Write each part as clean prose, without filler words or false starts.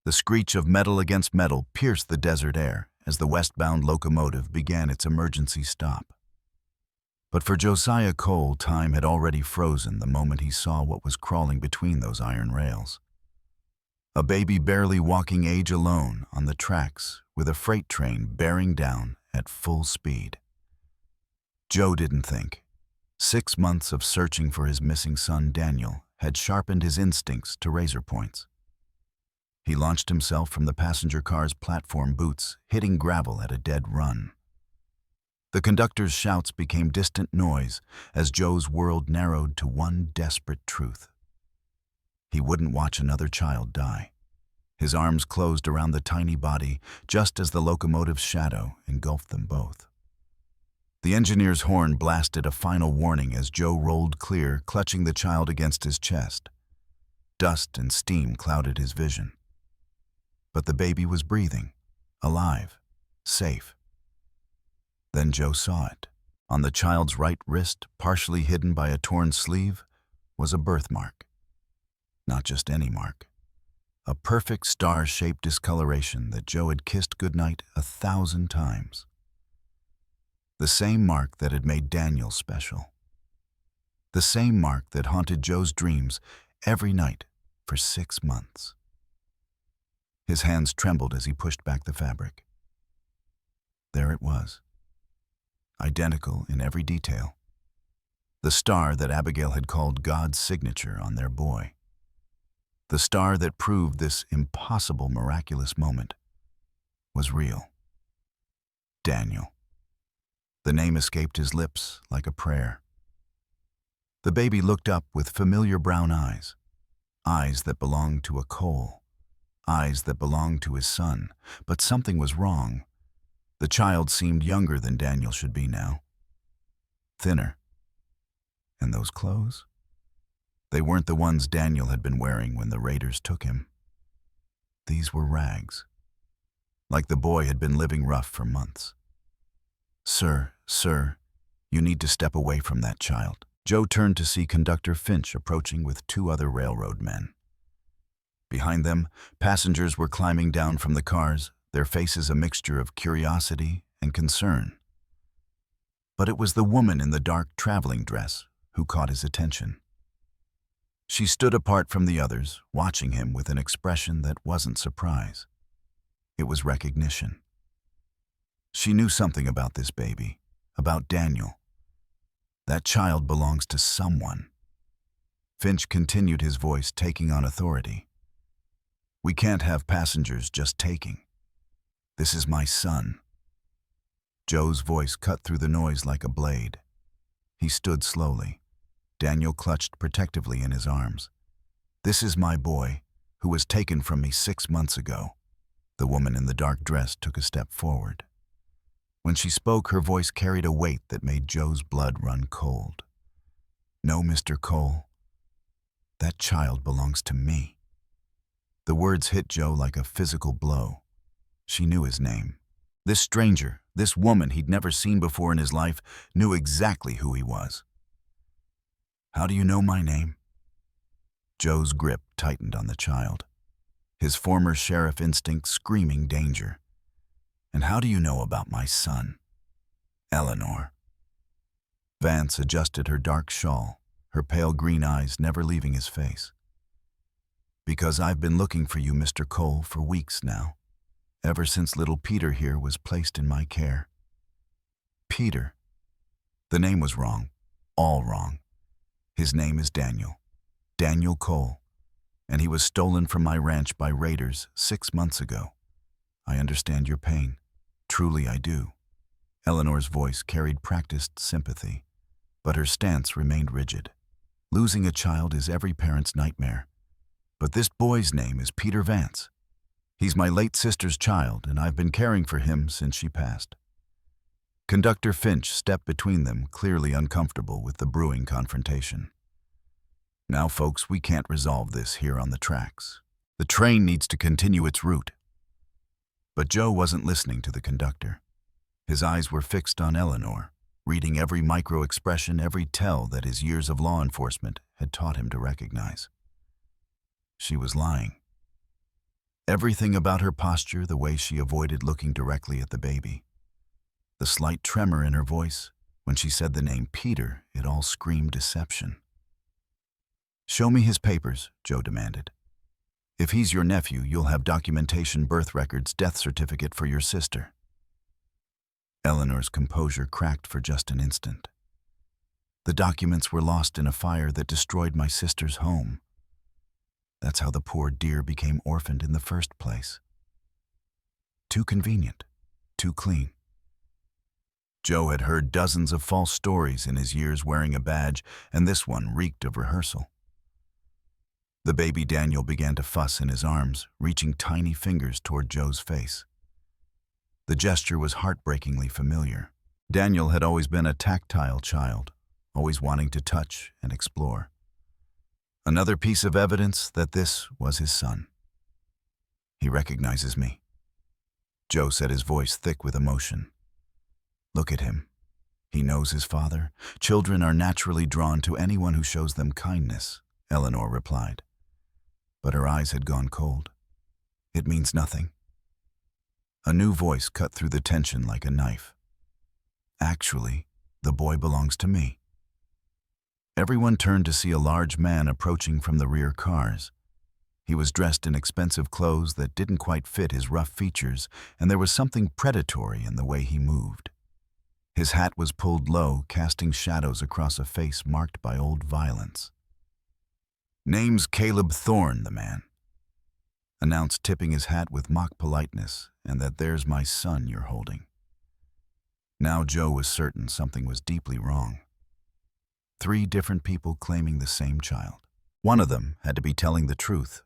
The screech of metal against metal pierced the desert air as the westbound locomotive began its emergency stop. But for Josiah Cole, time had already frozen the moment he saw what was crawling between those iron rails. A baby barely walking age alone on the tracks with a freight train bearing down at full speed. Joe didn't think. 6 months of searching for his missing son, Daniel, had sharpened his instincts to razor points. He launched himself from the passenger car's platform boots, hitting gravel at a dead run. The conductor's shouts became distant noise as Joe's world narrowed to one desperate truth. He wouldn't watch another child die. His arms closed around the tiny body just as the locomotive's shadow engulfed them both. The engineer's horn blasted a final warning as Joe rolled clear, clutching the child against his chest. Dust and steam clouded his vision. But the baby was breathing, alive, safe. Then Joe saw it. On the child's right wrist, partially hidden by a torn sleeve, was a birthmark. Not just any mark. A perfect star-shaped discoloration that Joe had kissed goodnight 1,000 times. The same mark that had made Daniel special. The same mark that haunted Joe's dreams every night for 6 months. His hands trembled as he pushed back the fabric. There it was. Identical in every detail. The star that Abigail had called God's signature on their boy. The star that proved this impossible, miraculous moment was real. Daniel. The name escaped his lips like a prayer. The baby looked up with familiar brown eyes, eyes that belonged to a Cole, eyes that belonged to his son, but something was wrong. The child seemed younger than Daniel should be now. Thinner. And those clothes? They weren't the ones Daniel had been wearing when the raiders took him. These were rags. Like the boy had been living rough for months. Sir, you need to step away from that child. Joe turned to see Conductor Finch approaching with 2 other railroad men. Behind them, passengers were climbing down from the cars, their faces a mixture of curiosity and concern. But it was the woman in the dark traveling dress who caught his attention. She stood apart from the others, watching him with an expression that wasn't surprise. It was recognition. She knew something about this baby, about Daniel. That child belongs to someone. Finch continued, his voice taking on authority. We can't have passengers just taking. This is my son. Joe's voice cut through the noise like a blade. He stood slowly. Daniel clutched protectively in his arms. This is my boy, who was taken from me 6 months ago. The woman in the dark dress took a step forward. When she spoke, her voice carried a weight that made Joe's blood run cold. No, Mr. Cole. That child belongs to me. The words hit Joe like a physical blow. She knew his name. This stranger, this woman he'd never seen before in his life, knew exactly who he was. How do you know my name? Joe's grip tightened on the child, his former sheriff instinct screaming danger. And how do you know about my son? Eleanor. Vance adjusted her dark shawl, her pale green eyes never leaving his face. Because I've been looking for you, Mr. Cole, for weeks now, ever since little Peter here was placed in my care. Peter. The name was wrong, all wrong. His name is Daniel, Daniel Cole, and he was stolen from my ranch by raiders 6 months ago. I understand your pain. Truly I do. Eleanor's voice carried practiced sympathy, but her stance remained rigid. Losing a child is every parent's nightmare. But this boy's name is Peter Vance. He's my late sister's child, and I've been caring for him since she passed. Conductor Finch stepped between them, clearly uncomfortable with the brewing confrontation. Now, folks, we can't resolve this here on the tracks. The train needs to continue its route. But Joe wasn't listening to the conductor. His eyes were fixed on Eleanor, reading every micro-expression, every tell that his years of law enforcement had taught him to recognize. She was lying. Everything about her posture, the way she avoided looking directly at the baby. The slight tremor in her voice. When she said the name Peter, it all screamed deception. "Show me his papers," Joe demanded. "If he's your nephew, you'll have documentation, birth records, death certificate for your sister." Eleanor's composure cracked for just an instant. "The documents were lost in a fire that destroyed my sister's home. That's how the poor dear became orphaned in the first place. Too convenient, too clean." Joe had heard dozens of false stories in his years wearing a badge, and this one reeked of rehearsal. The baby Daniel began to fuss in his arms, reaching tiny fingers toward Joe's face. The gesture was heartbreakingly familiar. Daniel had always been a tactile child, always wanting to touch and explore. Another piece of evidence that this was his son. "He recognizes me," Joe said, his voice thick with emotion. "Look at him. He knows his father. Children are naturally drawn to anyone who shows them kindness," Eleanor replied. But her eyes had gone cold. "It means nothing." A new voice cut through the tension like a knife. "Actually, the boy belongs to me." Everyone turned to see a large man approaching from the rear cars. He was dressed in expensive clothes that didn't quite fit his rough features, and there was something predatory in the way he moved. His hat was pulled low, casting shadows across a face marked by old violence. "Name's Caleb Thorne," the man announced, tipping his hat with mock politeness, "and that there's my son you're holding." Now Joe was certain something was deeply wrong. 3 different people claiming the same child. One of them had to be telling the truth.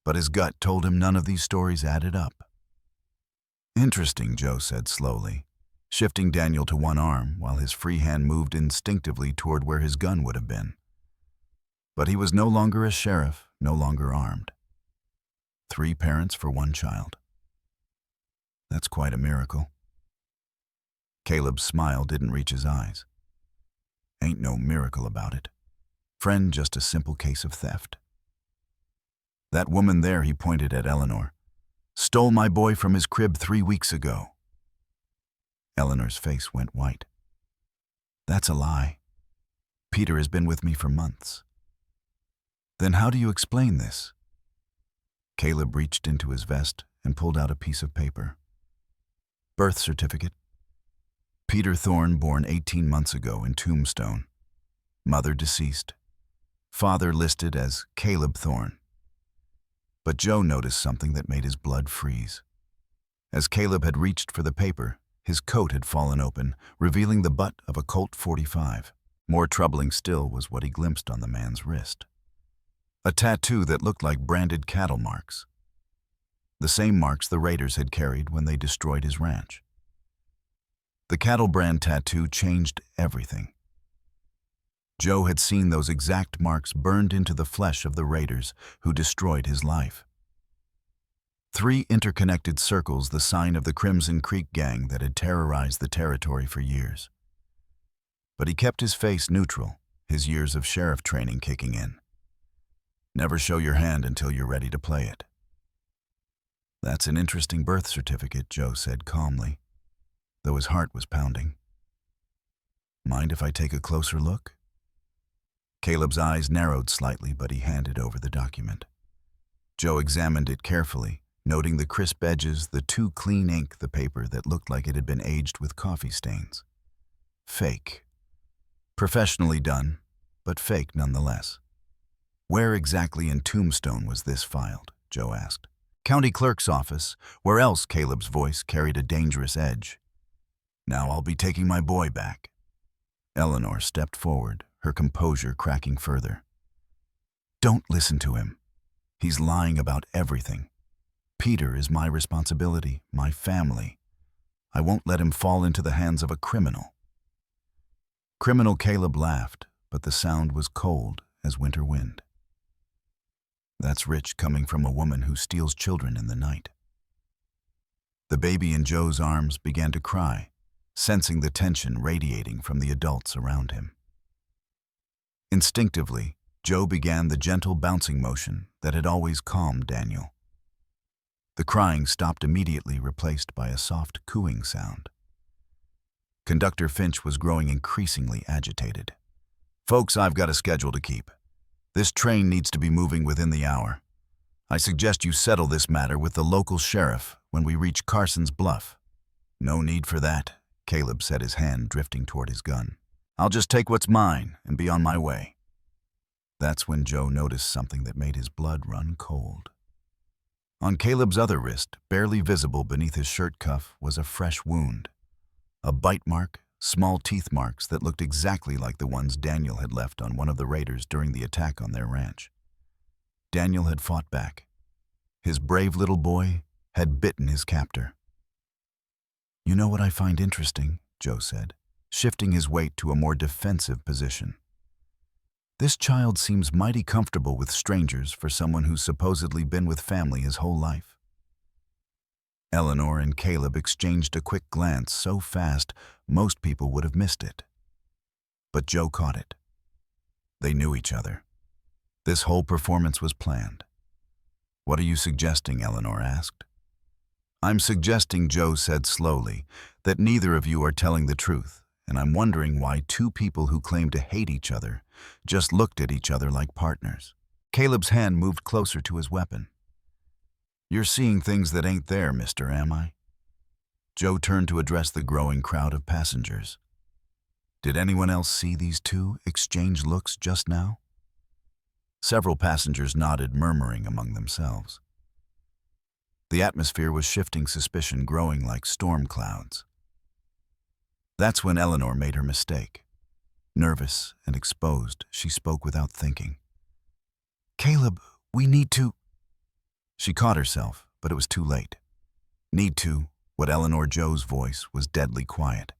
But his gut told him none of these stories added up. "Interesting," Joe said slowly, shifting Daniel to one arm while his free hand moved instinctively toward where his gun would have been. But he was no longer a sheriff, no longer armed. 3 parents for 1 child. That's quite a miracle. Caleb's smile didn't reach his eyes. "Ain't no miracle about it. Friend, just a simple case of theft. That woman there," he pointed at Eleanor, "stole my boy from his crib 3 weeks ago." Eleanor's face went white. "That's a lie. Peter has been with me for months." "Then how do you explain this?" Caleb reached into his vest and pulled out a piece of paper. "Birth certificate. Peter Thorne, born 18 months ago in Tombstone. Mother deceased. Father listed as Caleb Thorne." But Joe noticed something that made his blood freeze. As Caleb had reached for the paper, his coat had fallen open, revealing the butt of a Colt .45. More troubling still was what he glimpsed on the man's wrist. A tattoo that looked like branded cattle marks. The same marks the raiders had carried when they destroyed his ranch. The cattle brand tattoo changed everything. Joe had seen those exact marks burned into the flesh of the raiders who destroyed his life. 3 interconnected circles, the sign of the Crimson Creek gang that had terrorized the territory for years. But he kept his face neutral, his years of sheriff training kicking in. Never show your hand until you're ready to play it. "That's an interesting birth certificate," Joe said calmly, though his heart was pounding. "Mind if I take a closer look?" Caleb's eyes narrowed slightly, but he handed over the document. Joe examined it carefully, noting the crisp edges, the too clean ink, the paper that looked like it had been aged with coffee stains. Fake. Professionally done, but fake nonetheless. "Where exactly in Tombstone was this filed?" Joe asked. "County clerk's office. Where else?" Caleb's voice carried a dangerous edge. "Now I'll be taking my boy back." Eleanor stepped forward, her composure cracking further. "Don't listen to him. He's lying about everything. Peter is my responsibility, my family. I won't let him fall into the hands of a criminal." Criminal Caleb laughed, but the sound was cold as winter wind. That's rich coming from a woman who steals children in the night. The baby in Joe's arms began to cry, sensing the tension radiating from the adults around him. Instinctively, Joe began the gentle bouncing motion that had always calmed Daniel. The crying stopped immediately, replaced by a soft cooing sound. Conductor Finch was growing increasingly agitated. "Folks, I've got a schedule to keep. This train needs to be moving within the hour. I suggest you settle this matter with the local sheriff when we reach Carson's Bluff." "No need for that," Caleb said, his hand drifting toward his gun. "I'll just take what's mine and be on my way." That's when Joe noticed something that made his blood run cold. On Caleb's other wrist, barely visible beneath his shirt cuff, was a fresh wound. A bite mark, small teeth marks that looked exactly like the ones Daniel had left on one of the raiders during the attack on their ranch. Daniel had fought back. His brave little boy had bitten his captor. "You know what I find interesting?" Joe said, shifting his weight to a more defensive position. "This child seems mighty comfortable with strangers for someone who's supposedly been with family his whole life." Eleanor and Caleb exchanged a quick glance so fast most people would have missed it. But Joe caught it. They knew each other. This whole performance was planned. "What are you suggesting?" Eleanor asked. "I'm suggesting," Joe said slowly, "that neither of you are telling the truth, and I'm wondering why two people who claim to hate each other just looked at each other like partners." Caleb's hand moved closer to his weapon. "You're seeing things that ain't there, mister, am I?" Joe turned to address the growing crowd of passengers. Did anyone else see these two exchange looks just now? Several passengers nodded, murmuring among themselves. The atmosphere was shifting, suspicion growing like storm clouds. That's when Eleanor made her mistake. Nervous and exposed, she spoke without thinking. "Caleb, we need to—" She caught herself, but it was too late. "Need to," what Eleanor Joe's voice was deadly quiet.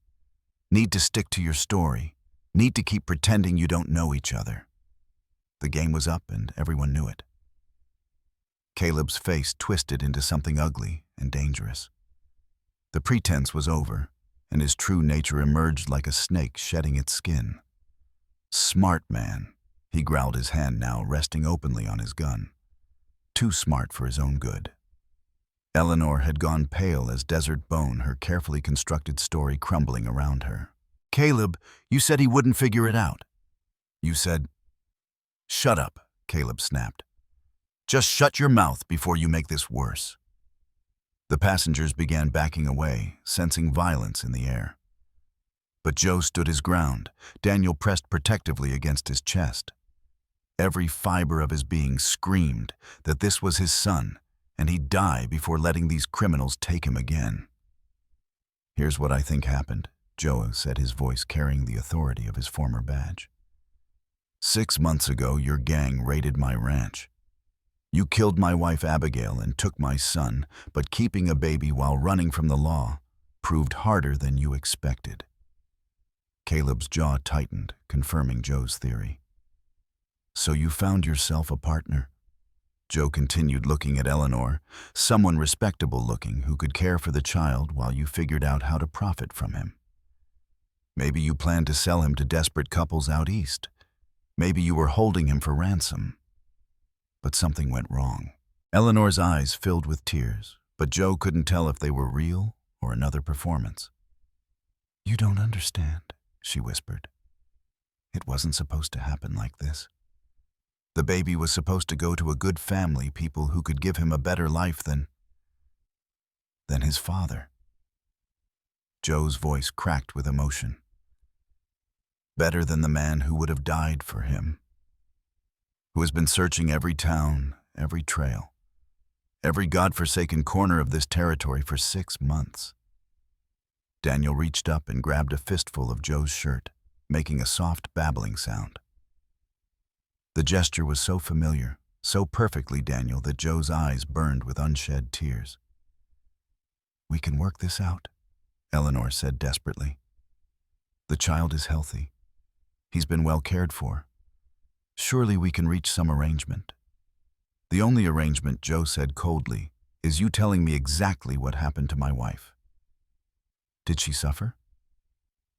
"Need to stick to your story. Need to keep pretending you don't know each other." The game was up and everyone knew it. Caleb's face twisted into something ugly and dangerous. The pretense was over, and his true nature emerged like a snake shedding its skin. "Smart man," he growled, his hand now resting openly on his gun. Too smart for his own good. Eleanor had gone pale as desert bone, her carefully constructed story crumbling around her. "Caleb, you said he wouldn't figure it out. You said—" "Shut up," Caleb snapped. "Just shut your mouth before you make this worse." The passengers began backing away, sensing violence in the air. But Joe stood his ground. Daniel pressed protectively against his chest. Every fiber of his being screamed that this was his son, and he'd die before letting these criminals take him again. "Here's what I think happened," Joe said, his voice carrying the authority of his former badge. 6 months ago, your gang raided my ranch. You killed my wife Abigail and took my son, but keeping a baby while running from the law proved harder than you expected. Caleb's jaw tightened, confirming Joe's theory. "So you found yourself a partner?" Joe continued, looking at Eleanor, "someone respectable looking who could care for the child while you figured out how to profit from him. Maybe you planned to sell him to desperate couples out east. Maybe you were holding him for ransom. But something went wrong." Eleanor's eyes filled with tears, but Joe couldn't tell if they were real or another performance. "You don't understand," she whispered. "It wasn't supposed to happen like this. The baby was supposed to go to a good family, people who could give him a better life than his father." Joe's voice cracked with emotion. "Better than the man who would have died for him. Who has been searching every town, every trail, every godforsaken corner of this territory for 6 months. Daniel reached up and grabbed a fistful of Joe's shirt, making a soft babbling sound. The gesture was so familiar, so perfectly Daniel, that Joe's eyes burned with unshed tears. "We can work this out," Eleanor said desperately. "The child is healthy. He's been well cared for. Surely we can reach some arrangement." "The only arrangement," Joe said coldly, "is you telling me exactly what happened to my wife. Did she suffer?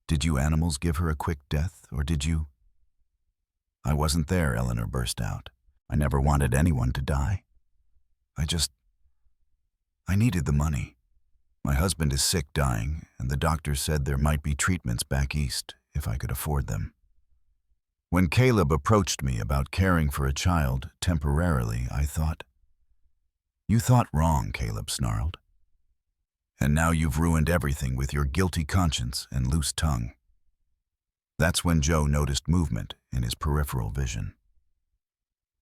Did you animals give her a quick death, or did you—" "I wasn't there," Eleanor burst out. "I never wanted anyone to die. I just—" I needed the money. My husband is sick, dying, and the doctor said there might be treatments back east if I could afford them. When Caleb approached me about caring for a child temporarily, I thought, "You thought wrong," Caleb snarled. "And now you've ruined everything with your guilty conscience and loose tongue." That's when Joe noticed movement in his peripheral vision.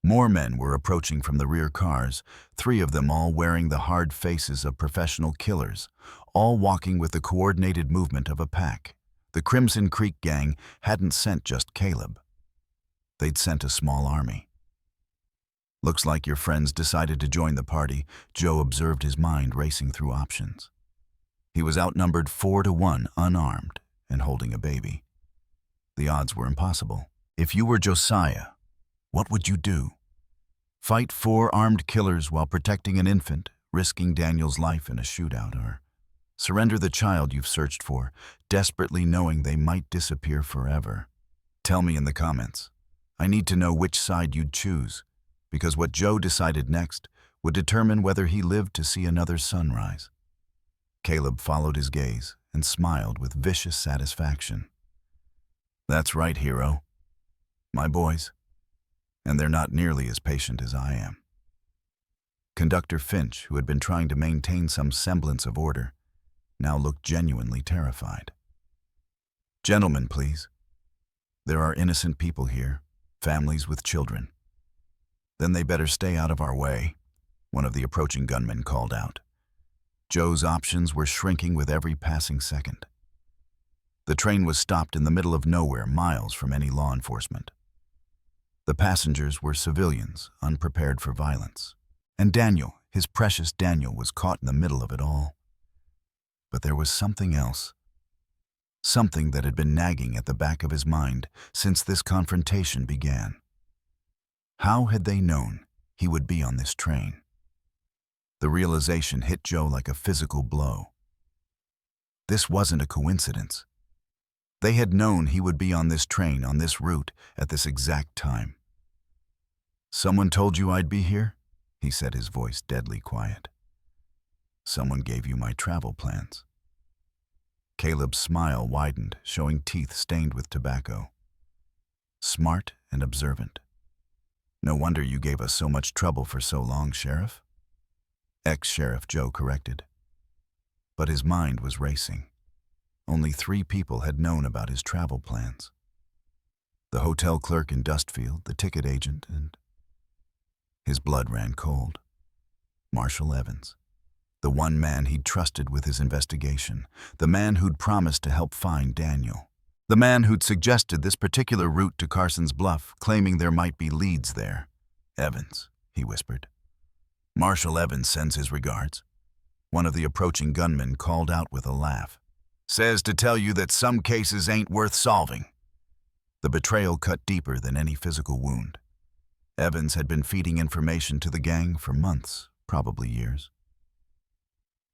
More men were approaching from the rear cars, 3 of them all wearing the hard faces of professional killers, all walking with the coordinated movement of a pack. The Crimson Creek gang hadn't sent just Caleb. They'd sent a small army. "Looks like your friends decided to join the party," Joe observed, his mind racing through options. He was outnumbered 4-1, unarmed, and holding a baby. The odds were impossible. If you were Josiah, what would you do? Fight 4 armed killers while protecting an infant, risking Daniel's life in a shootout, or surrender the child you've searched for, desperately knowing they might disappear forever? Tell me in the comments. I need to know which side you'd choose, because what Joe decided next would determine whether he lived to see another sunrise. Caleb followed his gaze and smiled with vicious satisfaction. "That's right, hero. My boys. And they're not nearly as patient as I am." Conductor Finch, who had been trying to maintain some semblance of order, now looked genuinely terrified. "Gentlemen, please. There are innocent people here, families with children." "Then they better stay out of our way," one of the approaching gunmen called out. Joe's options were shrinking with every passing second. The train was stopped in the middle of nowhere, miles from any law enforcement. The passengers were civilians, unprepared for violence. And Daniel, his precious Daniel, was caught in the middle of it all. But there was something else. Something that had been nagging at the back of his mind since this confrontation began. How had they known he would be on this train? The realization hit Joe like a physical blow. This wasn't a coincidence. They had known he would be on this train, on this route, at this exact time. "Someone told you I'd be here?" he said, his voice deadly quiet. "Someone gave you my travel plans." Caleb's smile widened, showing teeth stained with tobacco. "Smart and observant. No wonder you gave us so much trouble for so long, Sheriff." Ex-Sheriff Joe corrected. But his mind was racing. Only 3 people had known about his travel plans. The hotel clerk in Dustfield, the ticket agent, and... His blood ran cold. Marshall Evans. The one man he'd trusted with his investigation. The man who'd promised to help find Daniel. The man who'd suggested this particular route to Carson's Bluff, claiming there might be leads there. "Evans," he whispered. "Marshall Evans sends his regards." One of the approaching gunmen called out with a laugh. "Says to tell you that some cases ain't worth solving." The betrayal cut deeper than any physical wound. Evans had been feeding information to the gang for months, probably years.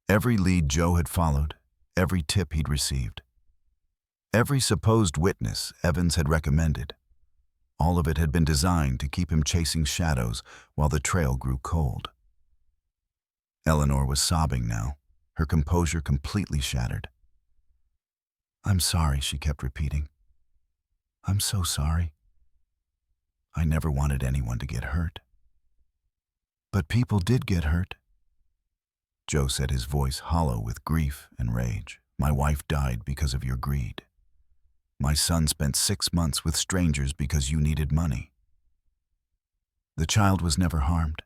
Every lead Joe had followed, every tip he'd received, every supposed witness Evans had recommended, all of it had been designed to keep him chasing shadows while the trail grew cold. Eleanor was sobbing now, her composure completely shattered. "I'm sorry," she kept repeating. "I'm so sorry. I never wanted anyone to get hurt." "But people did get hurt," Joe said, his voice hollow with grief and rage. "My wife died because of your greed. My son spent 6 months with strangers because you needed money." "The child was never harmed,"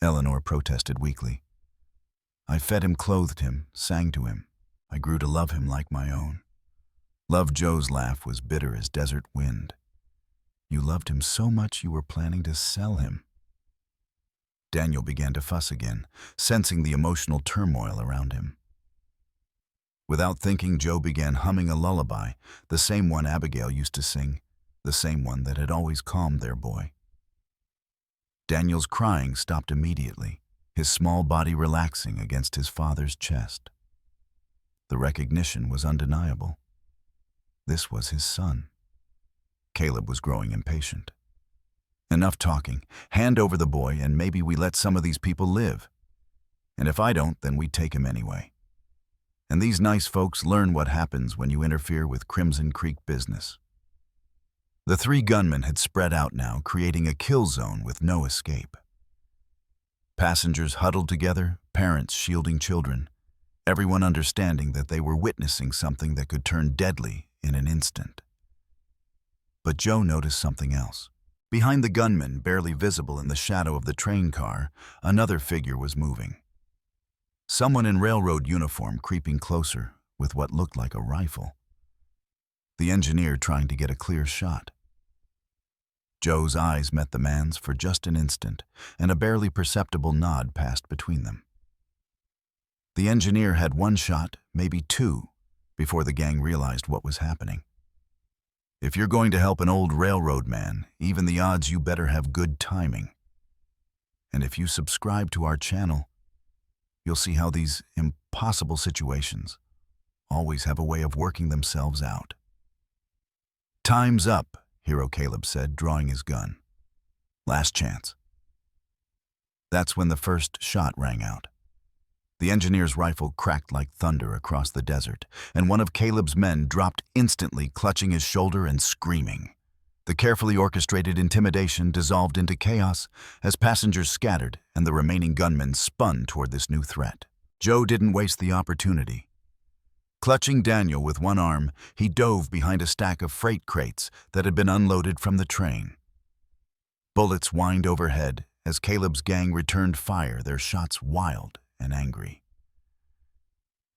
Eleanor protested weakly. "I fed him, clothed him, sang to him. I grew to love him like my own." Love Joe's laugh was bitter as desert wind. "You loved him so much you were planning to sell him." Daniel began to fuss again, sensing the emotional turmoil around him. Without thinking, Joe began humming a lullaby, the same one Abigail used to sing, the same one that had always calmed their boy. Daniel's crying stopped immediately, his small body relaxing against his father's chest. The recognition was undeniable. This was his son. Caleb was growing impatient. "Enough talking. Hand over the boy, and maybe we let some of these people live." And if I don't, then we take him anyway. And these nice folks learn what happens when you interfere with Crimson Creek business. The three gunmen had spread out now, creating a kill zone with no escape. Passengers huddled together, parents shielding children, everyone understanding that they were witnessing something that could turn deadly in an instant. But Joe noticed something else. Behind the gunman, barely visible in the shadow of the train car, another figure was moving. Someone in railroad uniform creeping closer with what looked like a rifle. The engineer trying to get a clear shot. Joe's eyes met the man's for just an instant, and a barely perceptible nod passed between them. The engineer had one shot, maybe two, before the gang realized what was happening. If you're going to help an old railroad man, even the odds you better have good timing. And if you subscribe to our channel, you'll see how these impossible situations always have a way of working themselves out. "Time's up," Hero Caleb said, drawing his gun. "Last chance." That's when the first shot rang out. The engineer's rifle cracked like thunder across the desert, and one of Caleb's men dropped instantly, clutching his shoulder and screaming. The carefully orchestrated intimidation dissolved into chaos as passengers scattered and the remaining gunmen spun toward this new threat. Joe didn't waste the opportunity. Clutching Daniel with one arm, he dove behind a stack of freight crates that had been unloaded from the train. Bullets whined overhead as Caleb's gang returned fire, their shots wild and angry.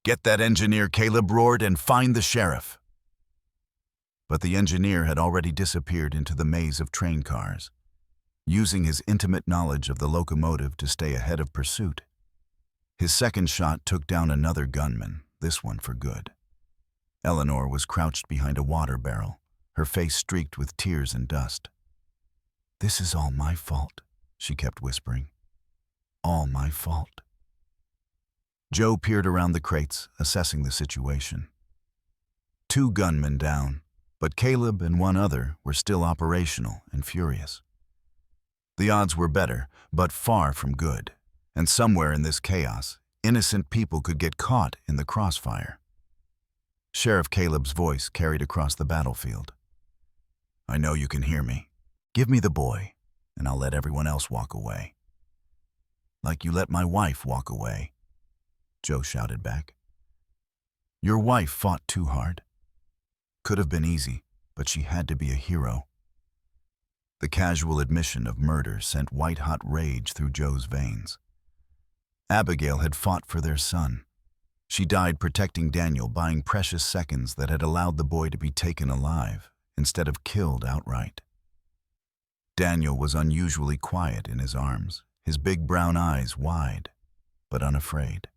"Get that engineer," Caleb roared, "and find the sheriff." But the engineer had already disappeared into the maze of train cars, using his intimate knowledge of the locomotive to stay ahead of pursuit. His second shot took down another gunman, this one for good. Eleanor was crouched behind a water barrel, her face streaked with tears and dust. "This is all my fault," she kept whispering. "All my fault." Joe peered around the crates, assessing the situation. 2 gunmen down, but Caleb and one other were still operational and furious. The odds were better, but far from good, and somewhere in this chaos, innocent people could get caught in the crossfire. Sheriff Caleb's voice carried across the battlefield. "I know you can hear me. Give me the boy, and I'll let everyone else walk away." "Like you let my wife walk away," Joe shouted back. "Your wife fought too hard. Could have been easy, but she had to be a hero." The casual admission of murder sent white-hot rage through Joe's veins. Abigail had fought for their son. She died protecting Daniel, buying precious seconds that had allowed the boy to be taken alive instead of killed outright. Daniel was unusually quiet in his arms, his big brown eyes wide, but unafraid.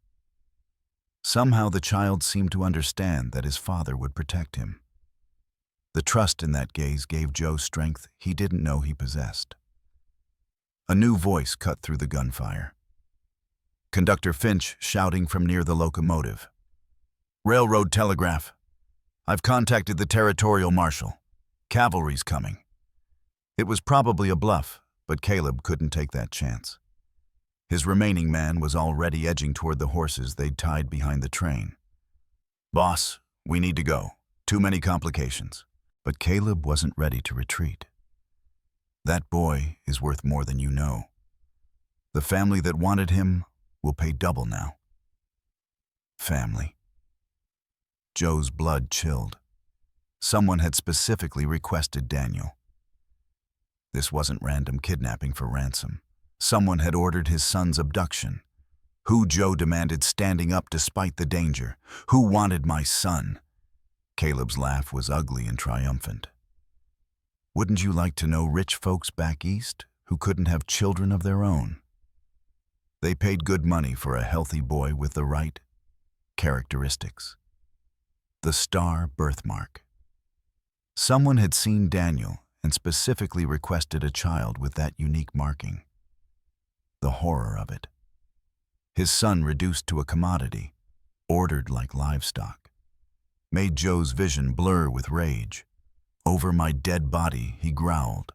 Somehow the child seemed to understand that his father would protect him. The trust in that gaze gave Joe strength he didn't know he possessed. A new voice cut through the gunfire. Conductor Finch shouting from near the locomotive. "Railroad telegraph. I've contacted the territorial marshal. Cavalry's coming." It was probably a bluff, but Caleb couldn't take that chance. His remaining man was already edging toward the horses they'd tied behind the train. "Boss, we need to go. Too many complications." But Caleb wasn't ready to retreat. That boy is worth more than you know. The family that wanted him will pay double now. Family. Joe's blood chilled. Someone had specifically requested Daniel. This wasn't random kidnapping for ransom. Someone had ordered his son's abduction. Who, Joe demanded, standing up despite the danger? Who wanted my son? Caleb's laugh was ugly and triumphant. Wouldn't you like to know rich folks back east who couldn't have children of their own? They paid good money for a healthy boy with the right characteristics. The star birthmark. Someone had seen Daniel and specifically requested a child with that unique marking. The horror of it. His son reduced to a commodity, ordered like livestock, made Joe's vision blur with rage. "Over my dead body," he growled.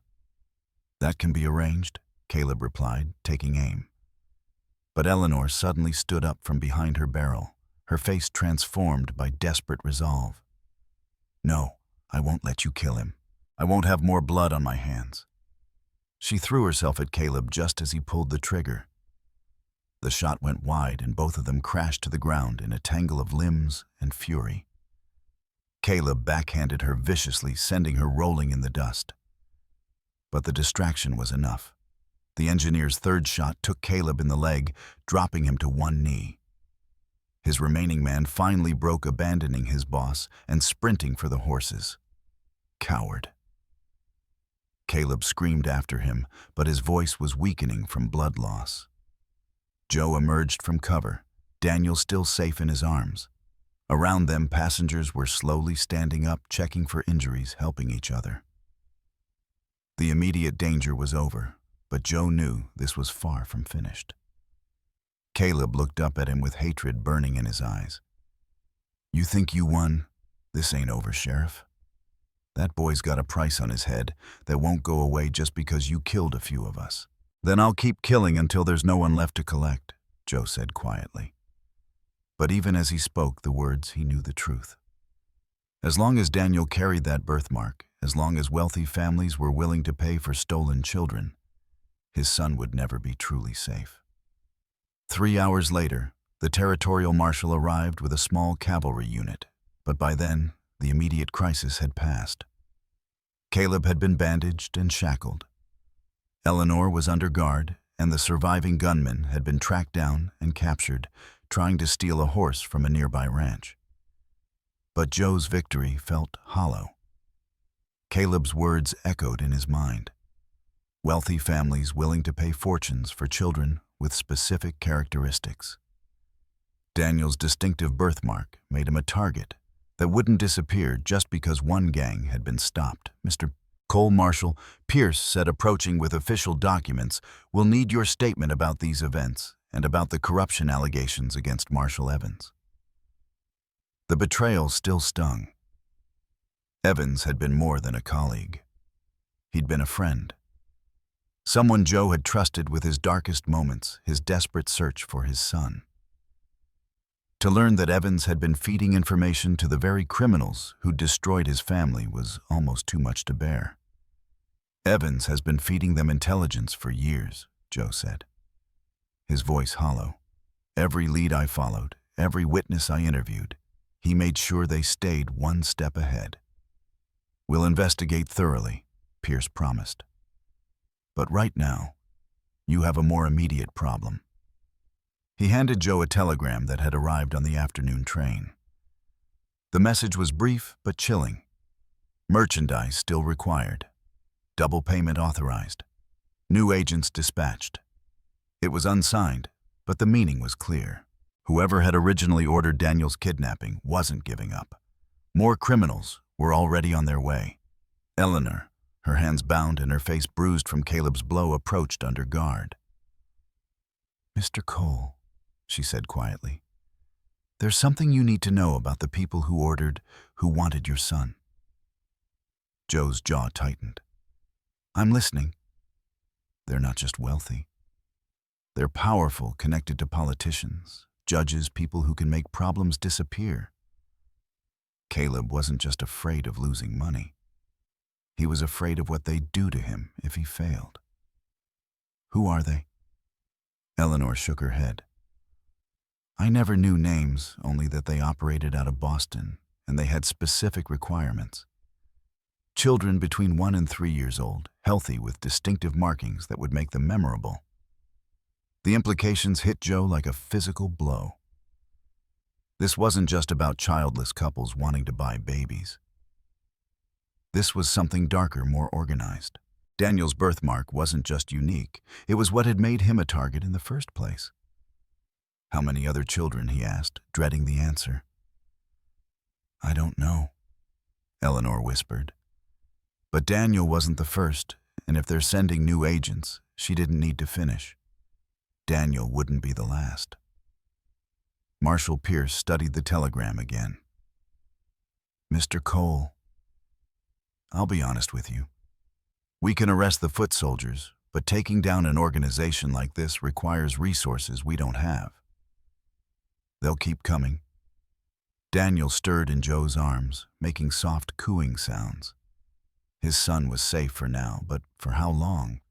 "That can be arranged," Caleb replied, taking aim. But Eleanor suddenly stood up from behind her barrel, her face transformed by desperate resolve. "No, I won't let you kill him. I won't have more blood on my hands." She threw herself at Caleb just as he pulled the trigger. The shot went wide and both of them crashed to the ground in a tangle of limbs and fury. Caleb backhanded her viciously, sending her rolling in the dust. But the distraction was enough. The engineer's third shot took Caleb in the leg, dropping him to one knee. His remaining man finally broke, abandoning his boss and sprinting for the horses. Coward. Caleb screamed after him, but his voice was weakening from blood loss. Joe emerged from cover, Daniel still safe in his arms. Around them, passengers were slowly standing up, checking for injuries, helping each other. The immediate danger was over, but Joe knew this was far from finished. Caleb looked up at him with hatred burning in his eyes. "You think you won? This ain't over, Sheriff. That boy's got a price on his head that won't go away just because you killed a few of us." "Then I'll keep killing until there's no one left to collect," Joe said quietly. But even as he spoke the words, he knew the truth. As long as Daniel carried that birthmark, as long as wealthy families were willing to pay for stolen children, his son would never be truly safe. 3 hours later, the territorial marshal arrived with a small cavalry unit, but by then, the immediate crisis had passed. Caleb had been bandaged and shackled. Eleanor was under guard, and the surviving gunman had been tracked down and captured, trying to steal a horse from a nearby ranch. But Joe's victory felt hollow. Caleb's words echoed in his mind. Wealthy families willing to pay fortunes for children with specific characteristics. Daniel's distinctive birthmark made him a target that wouldn't disappear just because one gang had been stopped. "Mr. Cole Marshal," Pierce said, approaching with official documents, "we'll need your statement about these events and about the corruption allegations against Marshal Evans." The betrayal still stung. Evans had been more than a colleague. He'd been a friend. Someone Joe had trusted with his darkest moments, his desperate search for his son. To learn that Evans had been feeding information to the very criminals who destroyed his family was almost too much to bear. "Evans has been feeding them intelligence for years," Joe said, his voice hollow. "Every lead I followed, every witness I interviewed, he made sure they stayed one step ahead." "We'll investigate thoroughly," Pierce promised. "But right now, you have a more immediate problem." He handed Joe a telegram that had arrived on the afternoon train. The message was brief but chilling. Merchandise still required. Double payment authorized. New agents dispatched. It was unsigned, but the meaning was clear. Whoever had originally ordered Daniel's kidnapping wasn't giving up. More criminals were already on their way. Eleanor, her hands bound and her face bruised from Caleb's blow, approached under guard. "Mr. Cole," she said quietly, "there's something you need to know about the people who wanted your son." Joe's jaw tightened. "I'm listening." "They're not just wealthy. They're powerful, connected to politicians, judges, people who can make problems disappear." Caleb wasn't just afraid of losing money. He was afraid of what they'd do to him if he failed. "Who are they?" Eleanor shook her head. "I never knew names, only that they operated out of Boston, and they had specific requirements. Children between 1 and 3 years old, healthy with distinctive markings that would make them memorable." The implications hit Joe like a physical blow. This wasn't just about childless couples wanting to buy babies. This was something darker, more organized. Daniel's birthmark wasn't just unique, it was what had made him a target in the first place. "How many other children?" he asked, dreading the answer. "I don't know," Eleanor whispered. But Daniel wasn't the first, and if they're sending new agents, she didn't need to finish. Daniel wouldn't be the last. Marshal Pierce studied the telegram again. "Mr. Cole, I'll be honest with you. We can arrest the foot soldiers, but taking down an organization like this requires resources we don't have. They'll keep coming. Daniel stirred in Joe's arms, making soft cooing sounds. His son was safe for now, but for how long?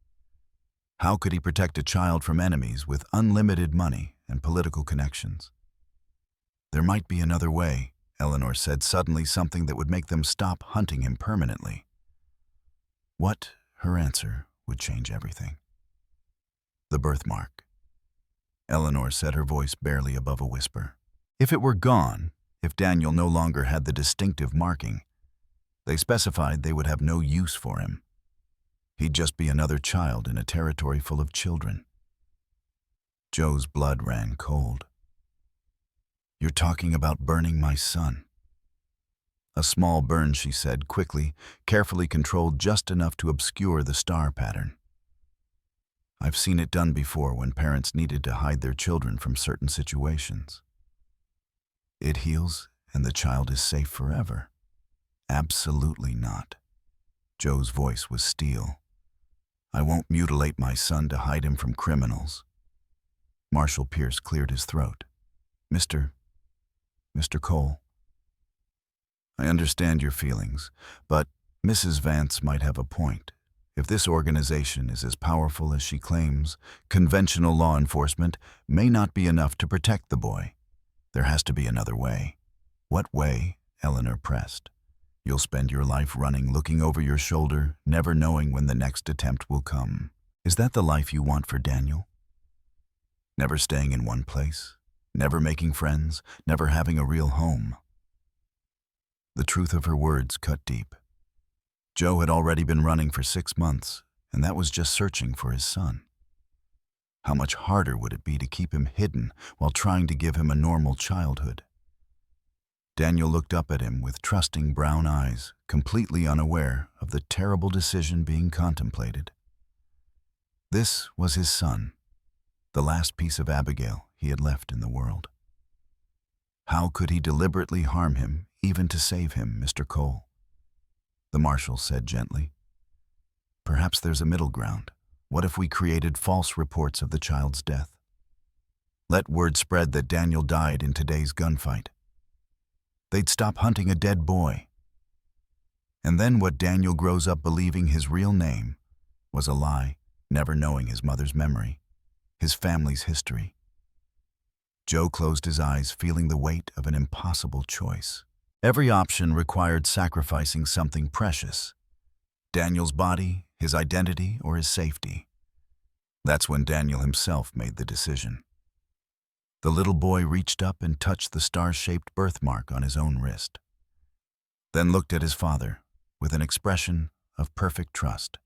How could he protect a child from enemies with unlimited money and political connections? There might be another way, Eleanor said suddenly, something that would make them stop hunting him permanently. What? Her answer would change everything. The birthmark. Eleanor said, her voice barely above a whisper. If it were gone, if Daniel no longer had the distinctive marking, they specified they would have no use for him. He'd just be another child in a territory full of children. Joe's blood ran cold. You're talking about burning my son. A small burn, she said quickly, carefully controlled just enough to obscure the star pattern. I've seen it done before when parents needed to hide their children from certain situations. It heals and the child is safe forever. Absolutely not. Joe's voice was steel. I won't mutilate my son to hide him from criminals. Marshal Pierce cleared his throat. Mr. Cole. I understand your feelings, but Mrs. Vance might have a point. If this organization is as powerful as she claims, conventional law enforcement may not be enough to protect the boy. There has to be another way. What way? Eleanor pressed. You'll spend your life running, looking over your shoulder, never knowing when the next attempt will come. Is that the life you want for Daniel? Never staying in one place, never making friends, never having a real home. The truth of her words cut deep. Joe had already been running for 6 months, and that was just searching for his son. How much harder would it be to keep him hidden while trying to give him a normal childhood? Daniel looked up at him with trusting brown eyes, completely unaware of the terrible decision being contemplated. This was his son, the last piece of Abigail he had left in the world. How could he deliberately harm him, even to save him, Mr. Cole? The marshal said gently. Perhaps there's a middle ground. What if we created false reports of the child's death? Let word spread that Daniel died in today's gunfight. They'd stop hunting a dead boy. And then what Daniel grows up believing his real name was a lie, never knowing his mother's memory, his family's history. Joe closed his eyes, feeling the weight of an impossible choice. Every option required sacrificing something precious. Daniel's body, his identity, or his safety. That's when Daniel himself made the decision. The little boy reached up and touched the star-shaped birthmark on his own wrist, then looked at his father with an expression of perfect trust.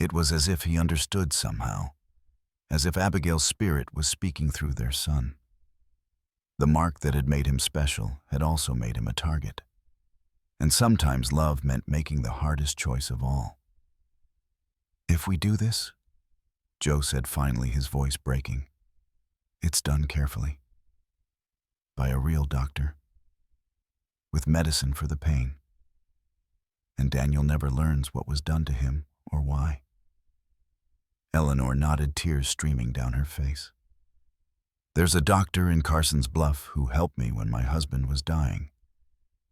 It was as if he understood somehow, as if Abigail's spirit was speaking through their son. The mark that had made him special had also made him a target. And sometimes love meant making the hardest choice of all. If we do this, Joe said finally, his voice breaking, it's done carefully. By a real doctor. With medicine for the pain. And Daniel never learns what was done to him or why. Eleanor nodded, tears streaming down her face. There's a doctor in Carson's Bluff who helped me when my husband was dying.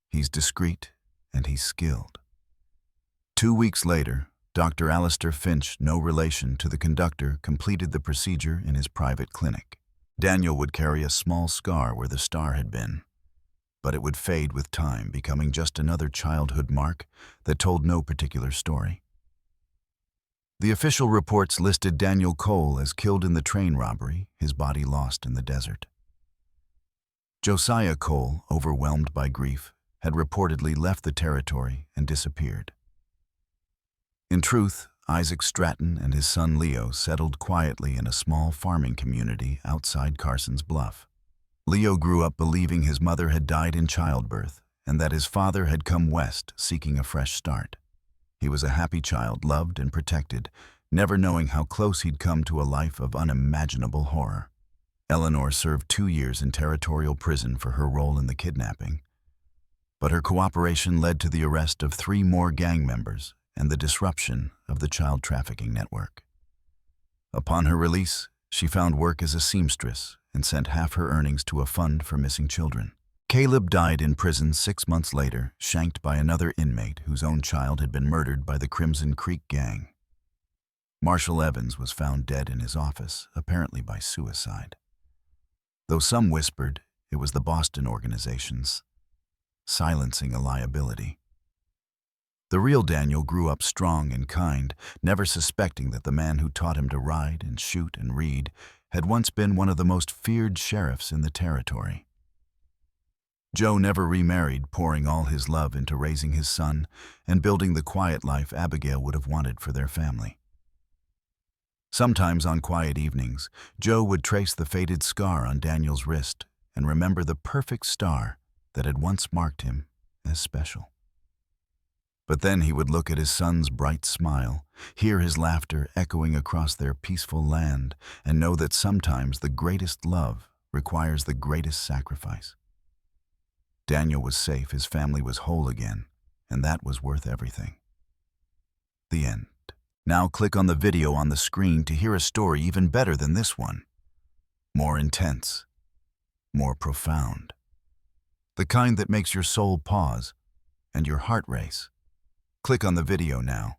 He's discreet and he's skilled. 2 weeks later, Dr. Alistair Finch, no relation to the conductor, completed the procedure in his private clinic. Daniel would carry a small scar where the star had been, but it would fade with time, becoming just another childhood mark that told no particular story. The official reports listed Daniel Cole as killed in the train robbery, his body lost in the desert. Josiah Cole, overwhelmed by grief, had reportedly left the territory and disappeared. In truth, Isaac Stratton and his son Leo settled quietly in a small farming community outside Carson's Bluff. Leo grew up believing his mother had died in childbirth and that his father had come west seeking a fresh start. He was a happy child, loved and protected, never knowing how close he'd come to a life of unimaginable horror. Eleanor served 2 years in territorial prison for her role in the kidnapping, but her cooperation led to the arrest of 3 more gang members and the disruption of the child trafficking network. Upon her release, she found work as a seamstress and sent half her earnings to a fund for missing children. Caleb died in prison 6 months later, shanked by another inmate whose own child had been murdered by the Crimson Creek gang. Marshall Evans was found dead in his office, apparently by suicide. Though some whispered it was the Boston organizations, silencing a liability. The real Daniel grew up strong and kind, never suspecting that the man who taught him to ride and shoot and read had once been one of the most feared sheriffs in the territory. Joe never remarried, pouring all his love into raising his son and building the quiet life Abigail would have wanted for their family. Sometimes on quiet evenings, Joe would trace the faded scar on Daniel's wrist and remember the perfect star that had once marked him as special. But then he would look at his son's bright smile, hear his laughter echoing across their peaceful land, and know that sometimes the greatest love requires the greatest sacrifice. Daniel was safe, his family was whole again, and that was worth everything. The end. Now click on the video on the screen to hear a story even better than this one. More intense, more profound. The kind that makes your soul pause and your heart race. Click on the video now.